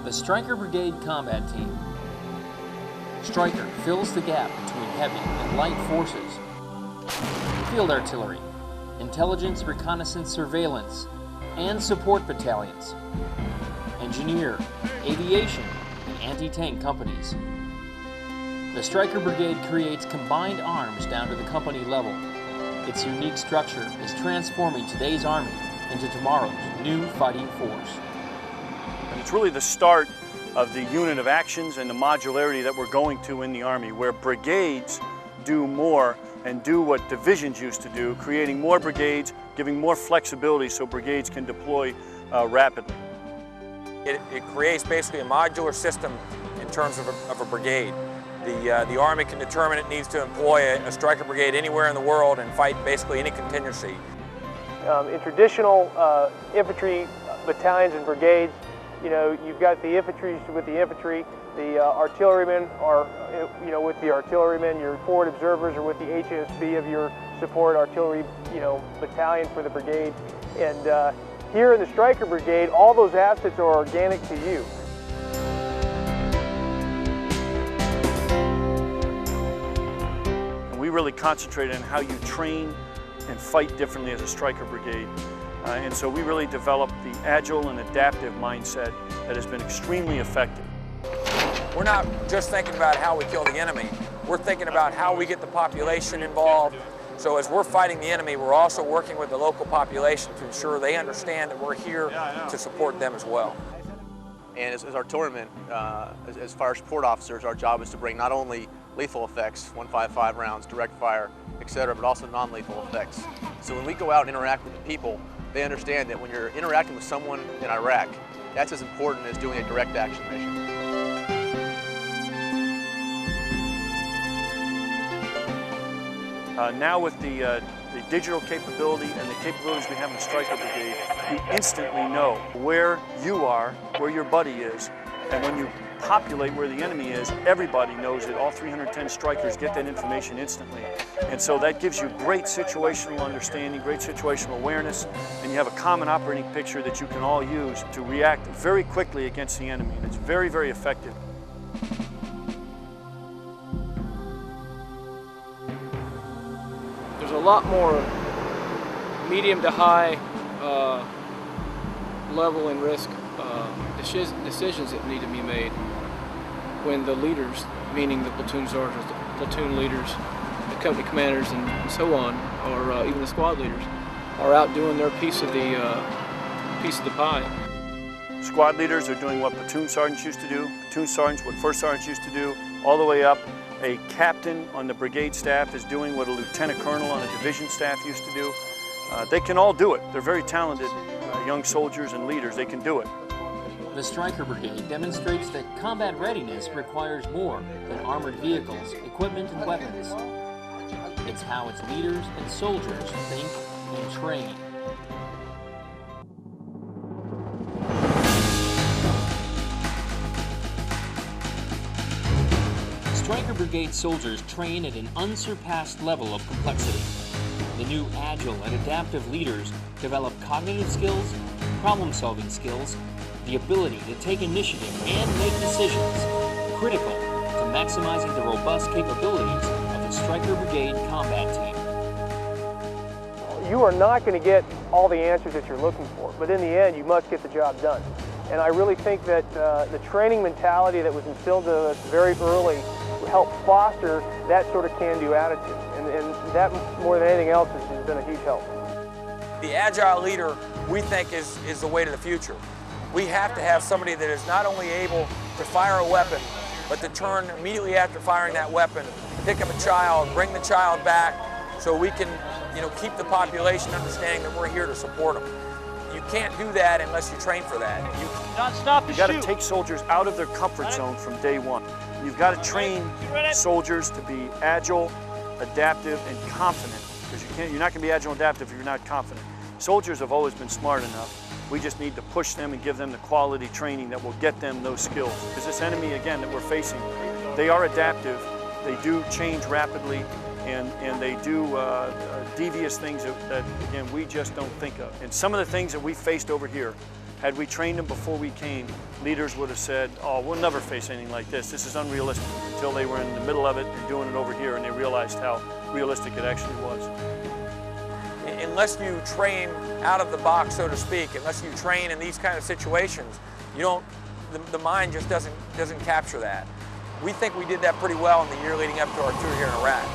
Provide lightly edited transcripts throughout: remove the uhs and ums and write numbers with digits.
The Styrker Brigade Combat Team. Stryker fills the gap between heavy and light forces. Field artillery, intelligence, reconnaissance, surveillance, and support battalions. Engineer, aviation, and anti-tank companies. The Stryker Brigade creates combined arms down to the company level. Its unique structure is transforming today's Army into tomorrow's new fighting force. And it's really the start of the unit of actions and the modularity that we're going to in the Army, where brigades do more and do what divisions used to do, creating more brigades, giving more flexibility so brigades can deploy rapidly. It creates basically a modular system in terms of a brigade. The Army can determine it needs to employ a Stryker brigade anywhere in the world and fight basically any contingency. In traditional infantry battalions and brigades, you know, you've got the infantry with the infantry, the artillerymen are, you know, with the artillerymen, your forward observers are with the HSB of your support artillery, you know, battalion for the brigade. And here in the Stryker Brigade, all those assets are organic to you. And we really concentrated on how you train and fight differently as a Stryker Brigade. And so we really developed the Agile and Adaptive mindset that has been extremely effective. We're not just thinking about how we kill the enemy, we're thinking about how we get the population involved. So as we're fighting the enemy, we're also working with the local population to ensure they understand that we're here to support them as well. And as artillerymen, as fire support officers, our job is to bring not only lethal effects, 155 rounds, direct fire, etc., but also non-lethal effects. So when we go out and interact with the people, they understand that when you're interacting with someone in Iraq, that's as important as doing a direct action mission. Now with the digital capability and the capabilities we have in the Stryker Brigade, you instantly know where you are, where your buddy is, and when you populate where the enemy is, everybody knows it. All 310 Strykers get that information instantly. And so that gives you great situational understanding, great situational awareness, and you have a common operating picture that you can all use to react very quickly against the enemy, and it's very, very effective. There's a lot more medium to high level and risk decisions that need to be made when the leaders, meaning the platoon sergeants, the platoon leaders, the company commanders, and so on, or even the squad leaders, are out doing their piece of the pie. Squad leaders are doing what platoon sergeants used to do, platoon sergeants what first sergeants used to do, all the way up. A captain on the brigade staff is doing what a lieutenant colonel on a division staff used to do. They can all do it. They're very talented young soldiers and leaders. They can do it. The Stryker Brigade demonstrates that combat readiness requires more than armored vehicles, equipment, and weapons. It's how its leaders and soldiers think and train. Stryker Brigade soldiers train at an unsurpassed level of complexity. The new Agile and Adaptive leaders develop cognitive skills, problem-solving skills, the ability to take initiative and make decisions, critical to maximizing the robust capabilities of the Stryker Brigade Combat Team. You are not going to get all the answers that you're looking for, but in the end, you must get the job done. And I really think that the training mentality that was instilled in us very early helped foster that sort of can-do attitude. And that, more than anything else, has been a huge help. the agile leader, we think, is the way to the future. We have to have somebody that is not only able to fire a weapon, but to turn immediately after firing that weapon, pick up a child, bring the child back, so we can, keep the population understanding that we're here to support them. You can't do that unless you train for that. You got to take soldiers out of their comfort zone from day one. You've got to train soldiers to be agile, adaptive, and confident, because you're not going to be agile and adaptive if you're not confident. Soldiers have always been smart enough. We just need to push them and give them the quality training that will get them those skills. Because this enemy, again, that we're facing, they are adaptive. They do change rapidly, and they do devious things that, again, we just don't think of. And some of the things that we faced over here, had we trained them before we came, leaders would have said, oh, we'll never face anything like this. This is unrealistic, until they were in the middle of it and doing it over here, and they realized how realistic it actually was. Unless you train out of the box, so to speak, unless you train in these kind of situations, the mind just doesn't capture that. We think we did that pretty well in the year leading up to our tour here in Iraq.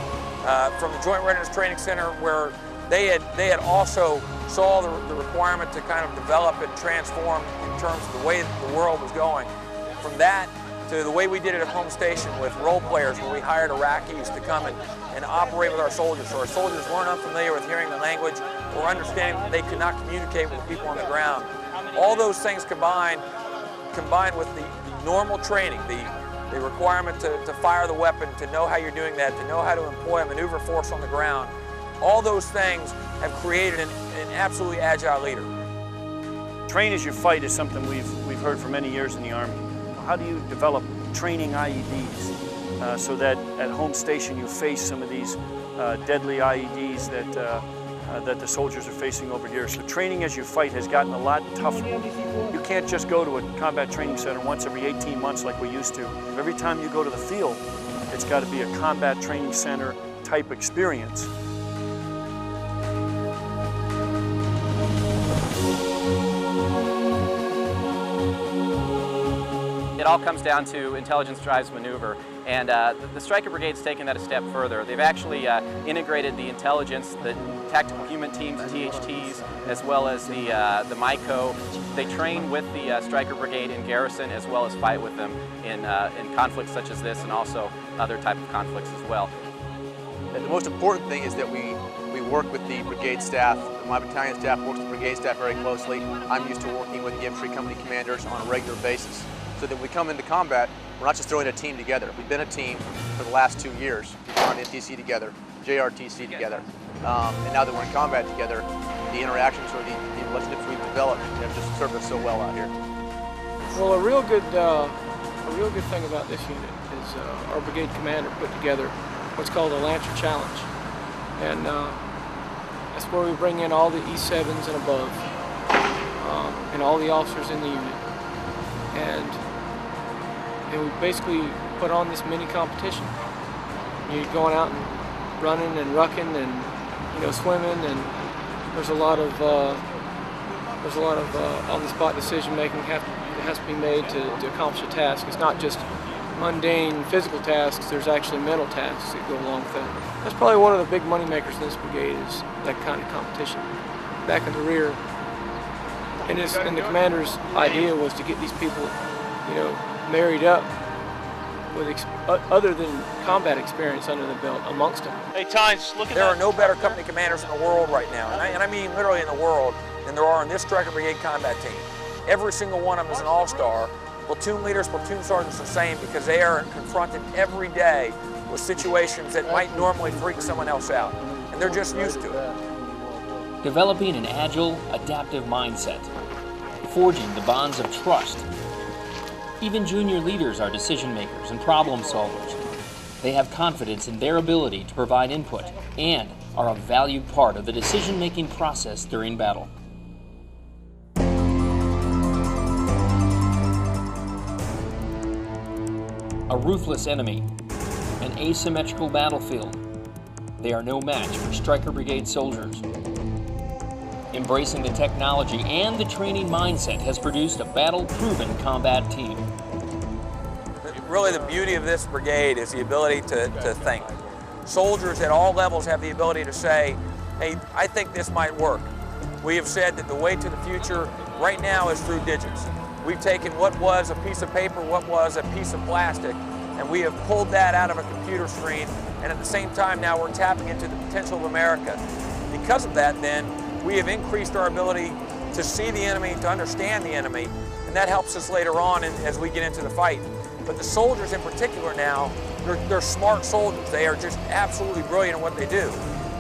From the Joint Readiness Training Center, where they had also saw the requirement to kind of develop and transform in terms of the way the world was going. From that to the way we did it at home station with role players, where we hired Iraqis to come and operate with our soldiers, so our soldiers weren't unfamiliar with hearing the language or understanding that they could not communicate with the people on the ground. All those things combined with the normal training, the requirement to fire the weapon, to know how you're doing that, to know how to employ a maneuver force on the ground, all those things have created an absolutely agile leader. Train as you fight is something we've heard for many years in the Army. How do you develop training IEDs so that at home station you face some of these deadly IEDs that the soldiers are facing over here? So training as you fight has gotten a lot tougher. You can't just go to a combat training center once every 18 months like we used to. Every time you go to the field, it's got to be a combat training center type experience. It all comes down to intelligence drives maneuver, and the Stryker Brigade's taken that a step further. They've actually integrated the intelligence, the tactical human teams, THTs, as well as the MICO. They train with the Stryker Brigade in garrison, as well as fight with them in conflicts such as this, and also other type of conflicts as well. The most important thing is that we work with the brigade staff. My battalion staff works with the brigade staff very closely. I'm used to working with the infantry company commanders on a regular basis, so that when we come into combat, we're not just throwing a team together. We've been a team for the last 2 years. We've gone NTC together, JRTC together, and now that we're in combat together, the interactions or the relationships we've developed have just served us so well out here. Well, a real good thing about this unit is our brigade commander put together what's called a Lancer Challenge, and that's where we bring in all the E7s and above, and all the officers in the unit, and we basically put on this mini competition. You're going out and running and rucking and swimming, and there's a lot of on-the-spot decision making that has to be made to accomplish a task. It's not just mundane physical tasks. There's actually mental tasks that go along with that. That's probably one of the big money makers in this brigade, is that kind of competition. Back in the rear, and the commander's idea was to get these people, married up with other than combat experience under the belt amongst them. Hey, Tynes, look at There are no better company commanders in the world right now, and I mean literally in the world, than there are in this Stryker Brigade Combat Team. Every single one of them is an all-star. Platoon leaders, platoon sergeants are the same, because they are confronted every day with situations that might normally freak someone else out, and they're just used to it. Developing an agile, adaptive mindset, forging the bonds of trust. Even junior leaders are decision makers and problem solvers. They have confidence in their ability to provide input and are a valued part of the decision-making process during battle. A ruthless enemy, an asymmetrical battlefield. They are no match for Stryker Brigade soldiers. Embracing the technology and the training mindset has produced a battle-proven combat team. Really, the beauty of this brigade is the ability to think. Soldiers at all levels have the ability to say, hey, I think this might work. We have said that the way to the future right now is through digits. We've taken what was a piece of paper, what was a piece of plastic, and we have pulled that out of a computer screen, and at the same time now we're tapping into the potential of America. Because of that then, we have increased our ability to see the enemy, to understand the enemy, and that helps us later on as we get into the fight. But the soldiers in particular now, they're smart soldiers. They are just absolutely brilliant in what they do.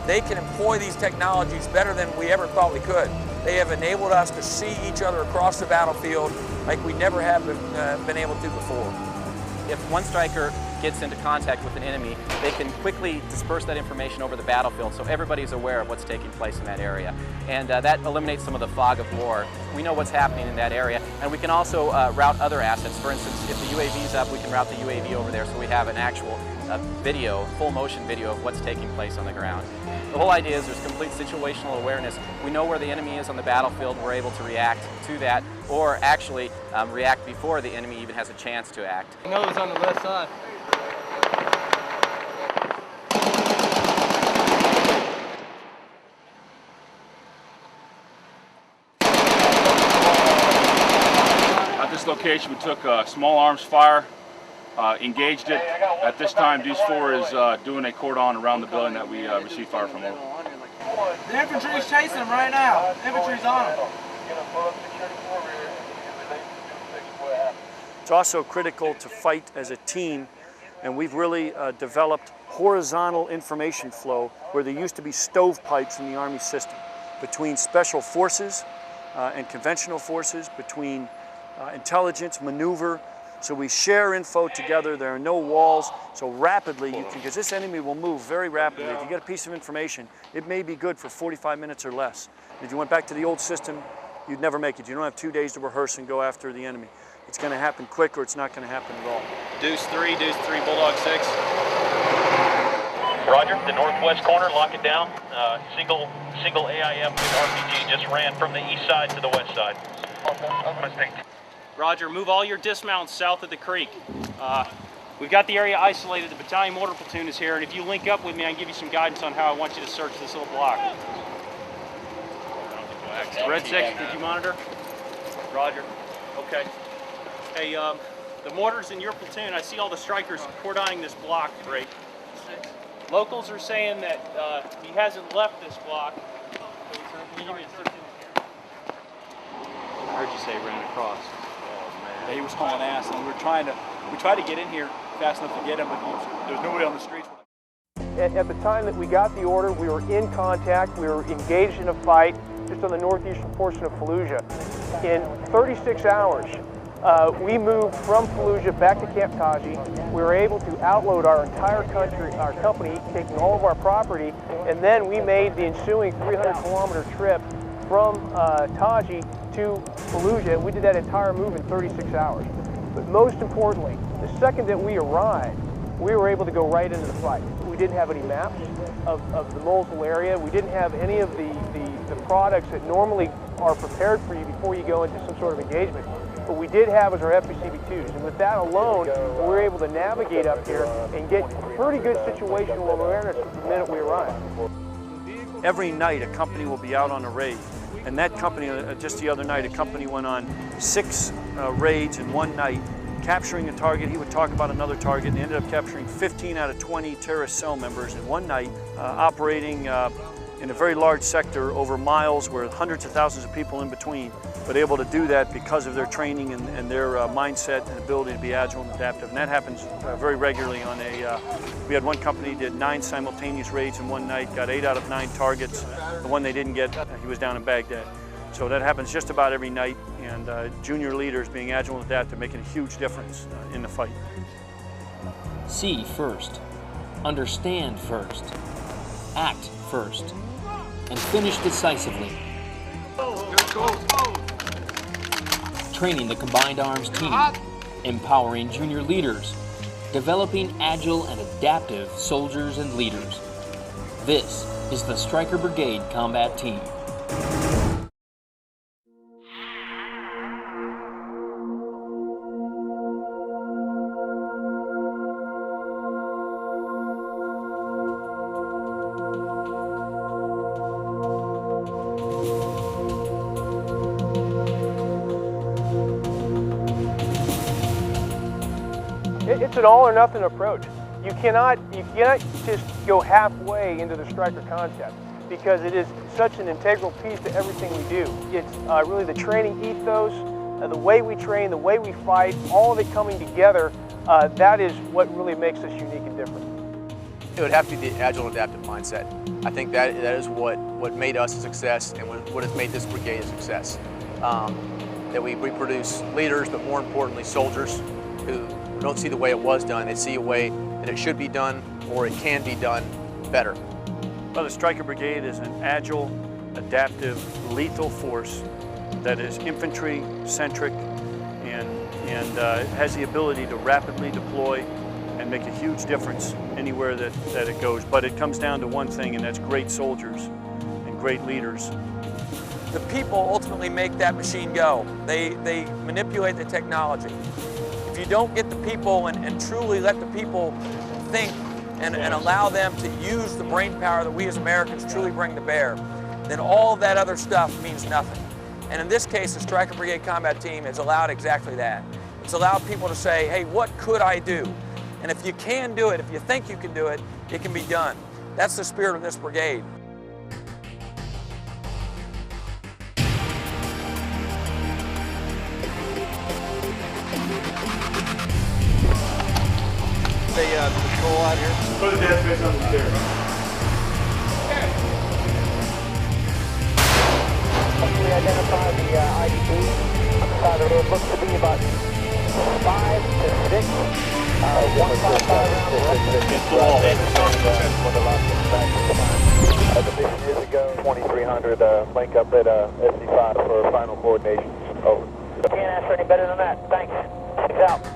They can employ these technologies better than we ever thought we could. They have enabled us to see each other across the battlefield like we never have been able to before. If one Stryker gets into contact with an enemy, they can quickly disperse that information over the battlefield so everybody's aware of what's taking place in that area. And that eliminates some of the fog of war. We know what's happening in that area, and we can also route other assets. For instance, if the UAV's up, we can route the UAV over there so we have an actual video, full motion video of what's taking place on the ground. The whole idea is there's complete situational awareness. We know where the enemy is on the battlefield, we're able to react to that, or actually react before the enemy even has a chance to act. I know it's on the left side. At this location, we took a small arms fire, engaged it. At this time, Deuce 4 is doing a cordon around the building that we received fire from over. The infantry's chasing them right now. The infantry's on them. It's also critical to fight as a team, and we've really developed horizontal information flow where there used to be stovepipes in the Army system between special forces and conventional forces, between intelligence, maneuver. So we share info together, there are no walls, so rapidly you can, because this enemy will move very rapidly. If you get a piece of information, it may be good for 45 minutes or less. If you went back to the old system, you'd never make it. You don't have 2 days to rehearse and go after the enemy. It's going to happen quick or it's not going to happen at all. Deuce 3, Bulldog 6. Roger, the northwest corner, lock it down. Single AIF with RPG just ran from the east side to the west side. Roger, move all your dismounts south of the creek. We've got the area isolated. The battalion mortar platoon is here, and if you link up with me, I can give you some guidance on how I want you to search this little block. Red 6, did you monitor? Roger. Okay. Hey, the mortar's in your platoon. I see all the Strykers cordoning this block. Great. Locals are saying that he hasn't left this block. Can you give me a I heard you say he ran across. Yeah, he was hauling ass, and we tried to get in here fast enough to get him, but there was nobody on the streets. At the time that we got the order, we were in contact, we were engaged in a fight just on the northeastern portion of Fallujah. In 36 hours, we moved from Fallujah back to Camp Taji. We were able to outload our entire company, taking all of our property, and then we made the ensuing 300-kilometer trip from Taji to Fallujah. We did that entire move in 36 hours. But most importantly, the second that we arrived, we were able to go right into the fight. We didn't have any maps of the Mosul area. We didn't have any of the products that normally are prepared for you before you go into some sort of engagement. What we did have was our FPCB-2s, and with that alone, we were able to navigate up here and get pretty good situational awareness the minute we arrived. Every night a company will be out on a raid, and that company, just the other night, a company went on 6 raids in one night, capturing a target. He would talk about another target, and ended up capturing 15 out of 20 terrorist cell members in one night, operating in a very large sector over miles where hundreds of thousands of people in between, but able to do that because of their training and their mindset and ability to be agile and adaptive. And that happens very regularly on a, we had one company did 9 simultaneous raids in one night, got 8 out of 9 targets. The one they didn't get, he was down in Baghdad. So that happens just about every night, and junior leaders being agile and adaptive making a huge difference in the fight. See first, understand first, act first, and finish decisively. Training the Combined Arms team, empowering junior leaders, developing agile and adaptive soldiers and leaders. This is the Stryker Brigade Combat Team. it's an all or nothing approach. You cannot just go halfway into the Stryker concept, because it is such an integral piece to everything we do. It's really the training ethos, the way we train, the way we fight, all of it coming together. That is what really makes us unique and different. It would have to be the Agile and Adaptive mindset. I think that is what made us a success and what has made this brigade a success. That we produce leaders, but more importantly soldiers who don't see the way it was done. They see a way that it should be done or it can be done better. Well, the Stryker Brigade is an agile, adaptive, lethal force that is infantry-centric and has the ability to rapidly deploy and make a huge difference anywhere that it goes. But it comes down to one thing, and that's great soldiers and great leaders. The people ultimately make that machine go. They manipulate the technology. If you don't get the people and truly let the people think and allow them to use the brain power that we as Americans truly bring to bear, then all of that other stuff means nothing. And in this case, the Stryker Brigade Combat Team has allowed exactly that. It's allowed people to say, hey, what could I do? And if you can do it, if you think you can do it, it can be done. That's the spirit of this brigade. Patrol out here. Put the dead space on the stairs. We identified the IDP on the side of the road. Looks to be about 5 to 6. 155 rounds. The mission is to go 2300, link up at SC5 for final coordinations. Over. Can't ask for any better than that. Thanks. Out.